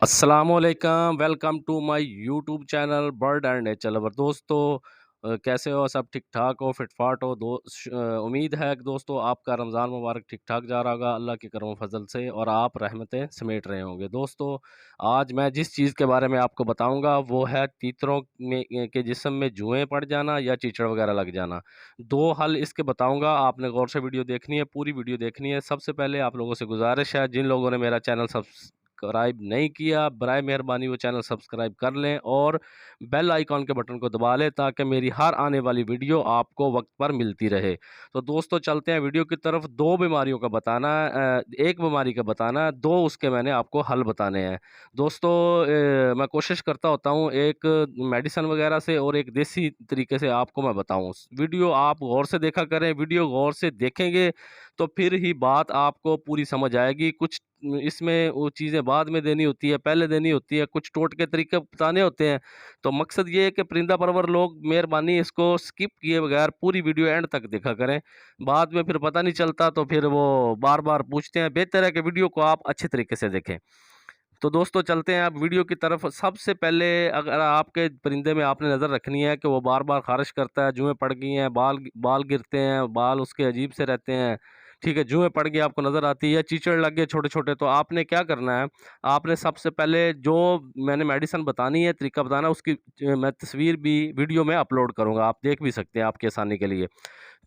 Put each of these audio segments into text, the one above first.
अस्सलामुअलैकुम, welcome to my YouTube channel bird and nature lover. दोस्तों, कैसे हो? सब ठीक ठाक हो, फिट फाट हो? उम्मीद है कि दोस्तों आपका रमज़ान मुबारक ठीक ठाक जा रहा होगा अल्लाह के करम फजल से, और आप रहमतें समेट रहे होंगे। दोस्तों, आज मैं जिस चीज़ के बारे में आपको बताऊंगा वो है तीतरों में के जिस्म में जुएं पड़ जाना या चीचड़ वगैरह लग जाना। दो हल इसके बताऊंगा, आपने गौर से वीडियो देखनी है, पूरी वीडियो देखनी है। सबसे पहले आप लोगों से गुजारिश है, जिन लोगों ने मेरा चैनल सब्सक्राइब नहीं किया, बराए मेहरबानी वो चैनल सब्सक्राइब कर लें और बेल आइकॉन के बटन को दबा लें, ताकि मेरी हर आने वाली वीडियो आपको वक्त पर मिलती रहे। तो दोस्तों, चलते हैं वीडियो की तरफ। दो बीमारियों का बताना है, एक बीमारी का बताना है, दो उसके मैंने आपको हल बताने हैं। दोस्तों, मैं कोशिश करता होता हूँ एक मेडिसिन वगैरह से और एक देसी तरीके से आपको मैं बताऊँ। वीडियो आप गौर से देखा करें, वीडियो गौर से देखेंगे तो फिर ही बात आपको पूरी समझ आएगी। कुछ इसमें वो चीज़ें बाद में देनी होती है, पहले देनी होती है, कुछ टोटके तरीके बताने होते हैं। तो मकसद ये है कि परिंदा परवर लोग मेहरबानी इसको स्किप किए बगैर पूरी वीडियो एंड तक देखा करें। बाद में फिर पता नहीं चलता तो फिर वो बार-बार पूछते हैं। बेहतर है कि वीडियो को आप अच्छे तरीके से देखें। तो दोस्तों, चलते हैं अब वीडियो की तरफ। सबसे पहले अगर आपके परिंदे में आपने नज़र रखनी है कि वो बार-बार ख़ारिश करता है, जुएँ पड़ गई हैं, बाल बाल गिरते हैं, बाल उसके अजीब से रहते हैं, ठीक है, जुएँ पड़ गई आपको नज़र आती है, चीचड़ लग गए छोटे-छोटे, तो आपने क्या करना है, आपने सबसे पहले जो मैंने मेडिसिन बतानी है, तरीका बताना है, उसकी मैं तस्वीर भी वीडियो में अपलोड करूँगा, आप देख भी सकते हैं आपकी आसानी के लिए।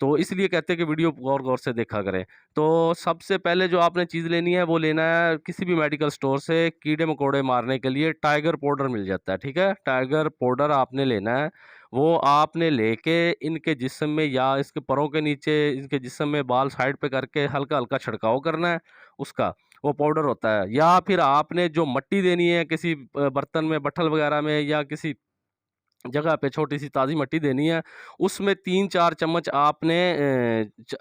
तो इसलिए कहते हैं कि वीडियो गौर-गौर से देखा करें। तो सबसे पहले जो आपने चीज़ लेनी है वो लेना है किसी भी मेडिकल स्टोर से, कीड़े-मकोड़े मारने के लिए टाइगर पाउडर मिल जाता है, ठीक है? टाइगर पाउडर आपने लेना है, वो आपने लेके इनके जिस्म में या इसके परों के नीचे, इनके जिस्म में बाल साइड पे करके हल्का-हल्का छिड़काव करना है उसका, वो पाउडर होता है। या फिर आपने जो मट्टी देनी है किसी बर्तन में, बट्ठल वगैरह में या किसी जगह पे छोटी-सी ताज़ी मिट्टी देनी है, उसमें 3-4 चम्मच आपने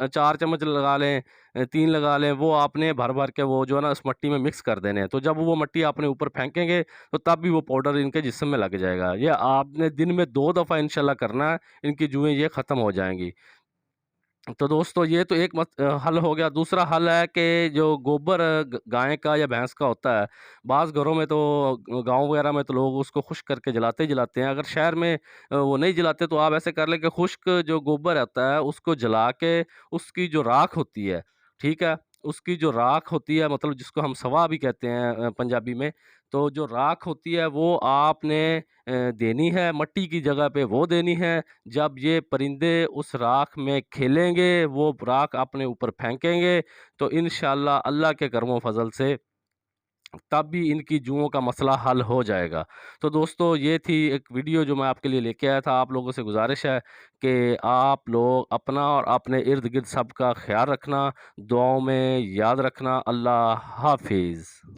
4 चम्मच लगा लें, 3 लगा लें, वो आपने भर-भर के वो जो है ना उस मिट्टी में मिक्स कर देने हैं। तो जब वो मिट्टी आपने ऊपर फेंकेंगे, तो तब भी वो पाउडर इनके जिस्म में लग जाएगा। ये आपने दिन में 2 दफ़ा इंशाल्लाह करना है, इनकी जुएँ ये ख़त्म हो जाएँगी। तो दोस्तों, ये तो एक हल हो गया। दूसरा हल है कि जो गोबर गाय का या भैंस का होता है, बाज़ घरों में तो गाँव वगैरह में तो लोग उसको खुश्क करके जलाते ही जलाते हैं। अगर शहर में वो नहीं जलाते तो आप ऐसे कर लें कि खुश्क जो गोबर होता है उसको जला के उसकी जो राख होती है, ठीक है? उसकी जो राख होती है, मतलब जिसको हम सवा भी कहते हैं पंजाबी में, तो जो राख होती है वो आपने देनी है, मिट्टी की जगह पे वो देनी है। जब ये परिंदे उस राख में खेलेंगे, वो राख अपने ऊपर फेंकेंगे, तो इंशाअल्लाह अल्लाह के करमो फज़ल से तब भी इनकी जुओं का मसला हल हो जाएगा। तो दोस्तों, ये थी एक वीडियो जो मैं आपके लिए लेके आया था। आप लोगों से गुज़ारिश है कि आप लोग अपना और अपने इर्द-गिर्द सबका ख़्याल रखना, दुआओं में याद रखना। अल्लाह हाफ़िज़।